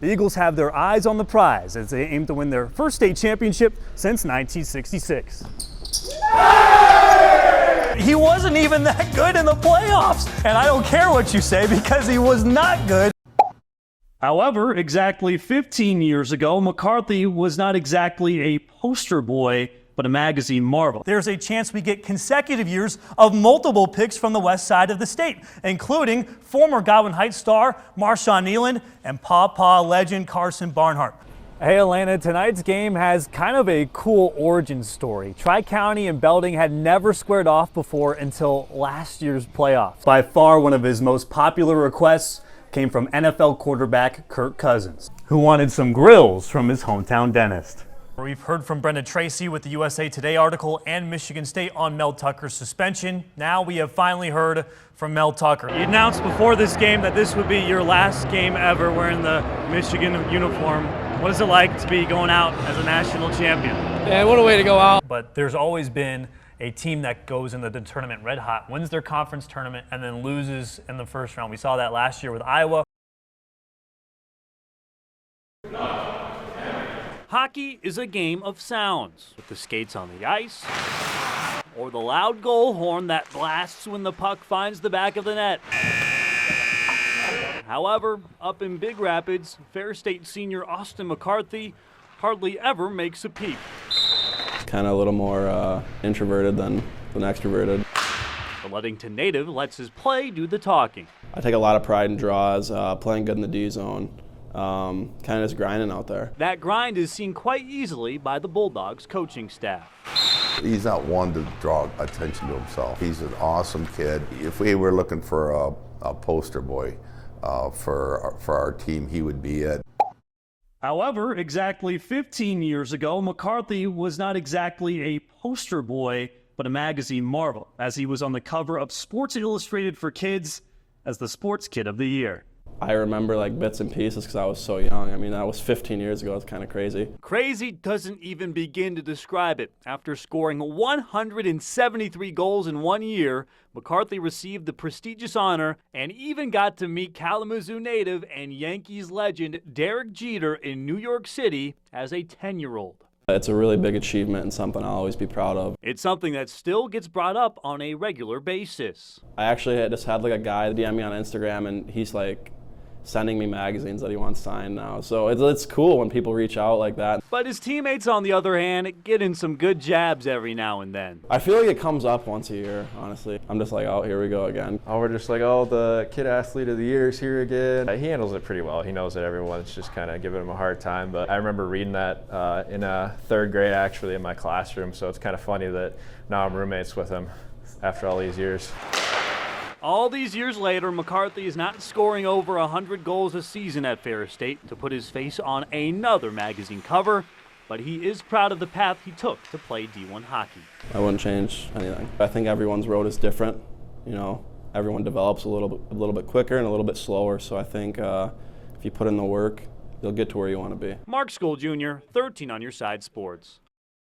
the Eagles have their eyes on the prize as they aim to win their first state championship since 1966. He wasn't even that good in the playoffs, and I don't care what you say because he was not good. However, exactly 15 years ago, McCarthy was not exactly a poster boy, but a magazine marvel. There's a chance we get consecutive years of multiple picks from the west side of the state, including former Godwin Heights star Marshawn Nealon and Paw legend Carson Barnhart. Hey Atlanta, tonight's game has kind of a cool origin story. Tri-County and Belding had never squared off before until last year's playoffs. By far one of his most popular requests came from NFL quarterback Kirk Cousins, who wanted some grills from his hometown dentist. We've heard from Brendan Tracy with the USA Today article and Michigan State on Mel Tucker's suspension. Now we have finally heard from Mel Tucker. You announced before this game that this would be your last game ever wearing the Michigan uniform. What is it like to be going out as a national champion? Yeah, what a way to go out. But there's always been a team that goes into the tournament red hot, wins their conference tournament, and then loses in the first round. We saw that last year with Iowa. Hockey is a game of sounds, with the skates on the ice, or the loud goal horn that blasts when the puck finds the back of the net. However, up in Big Rapids, Fair State senior Austin McCarthy hardly ever makes a peep. Kind of a little more introverted than extroverted. The Ludington native lets his play do the talking. I take a lot of pride in draws, playing good in the D zone, kind of just grinding out there. That grind is seen quite easily by the Bulldogs coaching staff. He's not one to draw attention to himself. He's an awesome kid. If we were looking for a poster boy for our team, he would be it. However, exactly 15 years ago, McCarthy was not exactly a poster boy, but a magazine marvel, as he was on the cover of Sports Illustrated for Kids as the Sports Kid of the Year. I remember like bits and pieces because I was so young. I mean, that was 15 years ago. It's kind of crazy. Crazy doesn't even begin to describe it. After scoring 173 goals in 1 year, McCarthy received the prestigious honor and even got to meet Kalamazoo native and Yankees legend Derek Jeter in New York City as a 10-year-old. It's a really big achievement and something I'll always be proud of. It's something that still gets brought up on a regular basis. I actually just had like a guy DM me on Instagram, and he's like sending me magazines that he wants signed now. So it's cool when people reach out like that. But his teammates, on the other hand, get in some good jabs every now and then. I feel like it comes up once a year, honestly. I'm just like, oh, here we go again. Oh, we're just like, oh, the kid athlete of the year is here again. He handles it pretty well. He knows that everyone's just kind of giving him a hard time. But I remember reading that in third grade, actually, in my classroom. So it's kind of funny that now I'm roommates with him after all these years. All these years later, McCarthy is not scoring over 100 goals a season at Fair State to put his face on another magazine cover, but he is proud of the path he took to play D1 hockey. I wouldn't change anything. I think everyone's road is different. You know, everyone develops a little bit quicker and a little bit slower. So I think if you put in the work, you'll get to where you want to be. Mark Skol Jr., 13 on your side sports.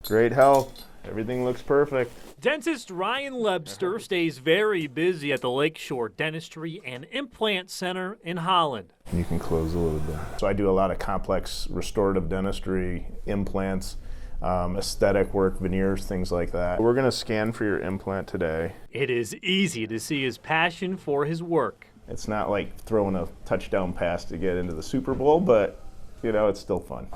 Great health. Everything looks perfect. Dentist Ryan Lebster stays very busy at the Lakeshore Dentistry and Implant Center in Holland. You can close a little bit. So I do a lot of complex restorative dentistry, implants, aesthetic work, veneers, things like that. We're going to scan for your implant today. It is easy to see his passion for his work. It's not like throwing a touchdown pass to get into the Super Bowl, but you know, it's still fun.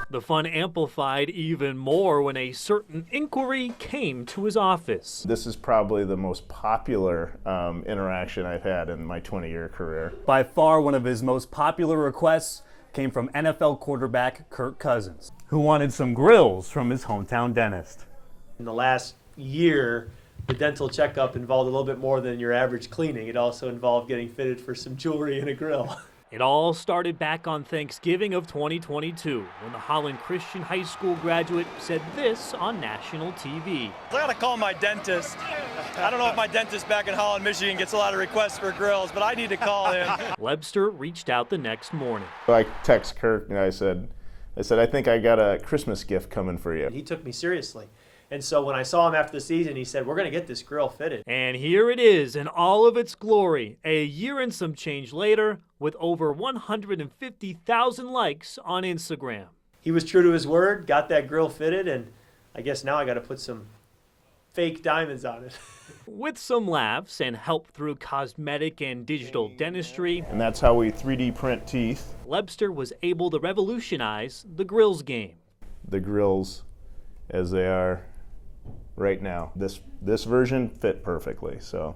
The fun amplified even more when a certain inquiry came to his office. This is probably the most popular interaction I've had in my 20-year career. By far one of his most popular requests came from NFL quarterback Kirk Cousins, who wanted some grills from his hometown dentist. In the last year, the dental checkup involved a little bit more than your average cleaning. It also involved getting fitted for some jewelry and a grill. It all started back on Thanksgiving of 2022 when the Holland Christian High School graduate said this on national TV. I gotta call my dentist. I don't know if my dentist back in Holland, Michigan gets a lot of requests for grills, but I need to call him. Lebster reached out the next morning. I text Kirk and I said, I think I got a Christmas gift coming for you. He took me seriously. And so when I saw him after the season, he said, we're going to get this grill fitted. And here it is in all of its glory. A year and some change later, with over 150,000 likes on Instagram. He was true to his word, got that grill fitted, and I guess now I got to put some fake diamonds on it. With some laughs and help through cosmetic and digital dentistry, And that's how we 3D print teeth. Lebster was able to revolutionize the grills game. The grills as they are right now. This version fit perfectly, so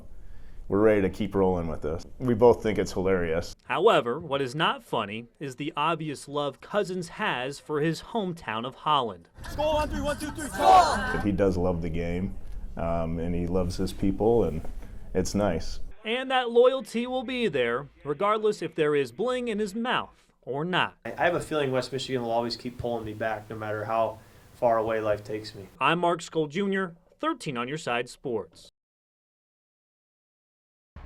we're ready to keep rolling with this. We both think it's hilarious. However, what is not funny is the obvious love Cousins has for his hometown of Holland. Skol, 1, 3, 1, 2, 3, Skol! But he does love the game, and he loves his people, and it's nice. And that loyalty will be there, regardless if there is bling in his mouth or not. I have a feeling West Michigan will always keep pulling me back no matter how far away life takes me. I'm Mark Skol Jr., 13 on your side sports.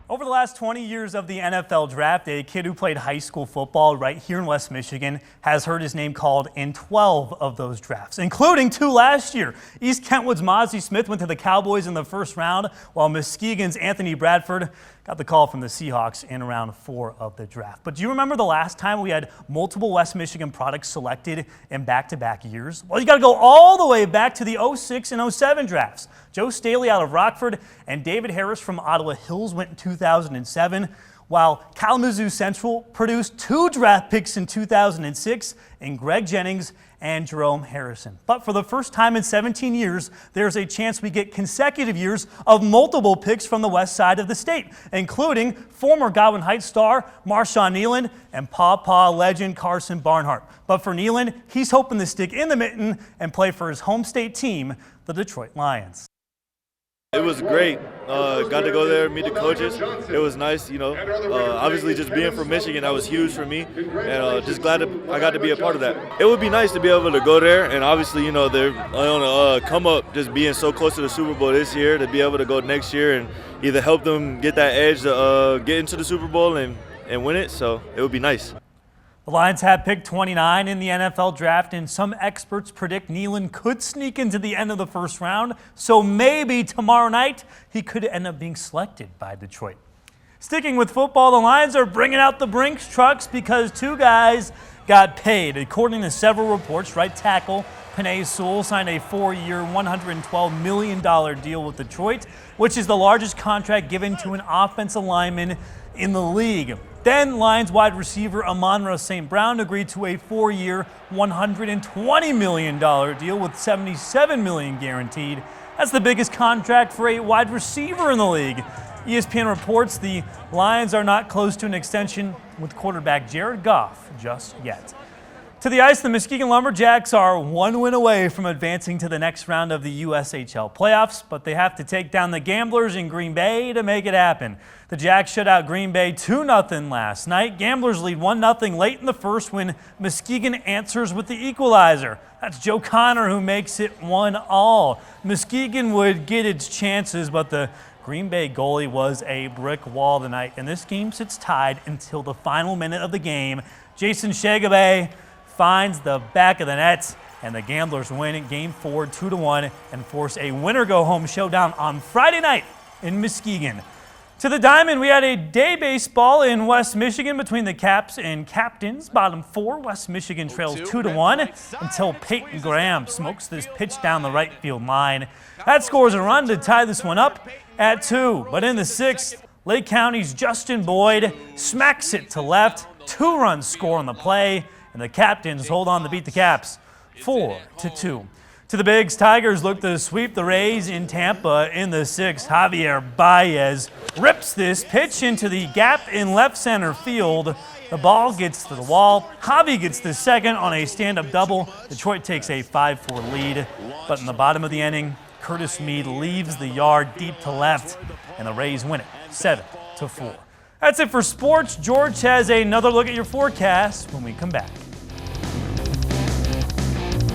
Over the last 20 years of the NFL draft, a kid who played high school football right here in West Michigan has heard his name called in 12 of those drafts, including 2 last year. East Kentwood's Mozzie Smith went to the Cowboys in the first round, while Muskegon's Anthony Bradford got the call from the Seahawks in round 4 of the draft. But do you remember the last time we had multiple West Michigan products selected in back-to-back years? Well, you got to go all the way back to the 06 and 07 drafts. Joe Staley out of Rockford and David Harris from Ottawa Hills went in 2007, while Kalamazoo Central produced 2 draft picks in 2006 in Greg Jennings and Jerome Harrison. But for the first time in 17 years, there's a chance we get consecutive years of multiple picks from the west side of the state, including former Godwin Heights star Marshawn Nealon and Paw legend Carson Barnhart. But for Nealon, he's hoping to stick in the mitten and play for his home state team, the Detroit Lions. It was great. Got to go there, meet the coaches. It was nice, you know. Obviously, just being from Michigan, that was huge for me, and just glad I got to be a part of that. It would be nice to be able to go there, and obviously, you know, they're on a come up, just being so close to the Super Bowl this year, to be able to go next year and either help them get that edge to get into the Super Bowl and win it. So it would be nice. The Lions have picked 29 in the NFL draft, and some experts predict Nealon could sneak into the end of the first round, so maybe tomorrow night he could end up being selected by Detroit. Sticking with football, the Lions are bringing out the Brinks trucks because 2 guys got paid. According to several reports, right tackle Penei Sewell signed a 4-year, $112 million deal with Detroit, which is the largest contract given to an offensive lineman in the league. Then Lions wide receiver Amon-Ra St. Brown agreed to a 4-year, $120 million deal with $77 million guaranteed. That's the biggest contract for a wide receiver in the league. ESPN reports the Lions are not close to an extension with quarterback Jared Goff just yet. To the ice, the Muskegon Lumberjacks are 1 win away from advancing to the next round of the USHL playoffs, but they have to take down the Gamblers in Green Bay to make it happen. The Jacks shut out Green Bay 2-0 last night. Gamblers lead 1-0 late in the first when Muskegon answers with the equalizer. That's Joe Connor who makes it 1-1. Muskegon would get its chances, but the Green Bay goalie was a brick wall tonight, and this game sits tied until the final minute of the game. Jason Shagabay finds the back of the net, and the Gamblers win Game 4 2-1 and force a winner-go-home showdown on Friday night in Muskegon. To the Diamond, we had a day baseball in West Michigan between the Caps and Captains. Bottom 4, West Michigan trails 2-1 until Peyton Graham smokes this pitch down the right field line. That scores a run to tie this one up at 2. But in the 6th, Lake County's Justin Boyd smacks it to left. 2-run score on the play, and the Captains hold on to beat the Caps 4-2. To the Bigs, Tigers look to sweep the Rays in Tampa in the 6th. Javier Baez rips this pitch into the gap in left center field. The ball gets to the wall. Javi gets the second on a stand-up double. Detroit takes a 5-4 lead. But in the bottom of the inning, Curtis Mead leaves the yard deep to left, and the Rays win it 7-4. That's it for sports. George has another look at your forecast when we come back.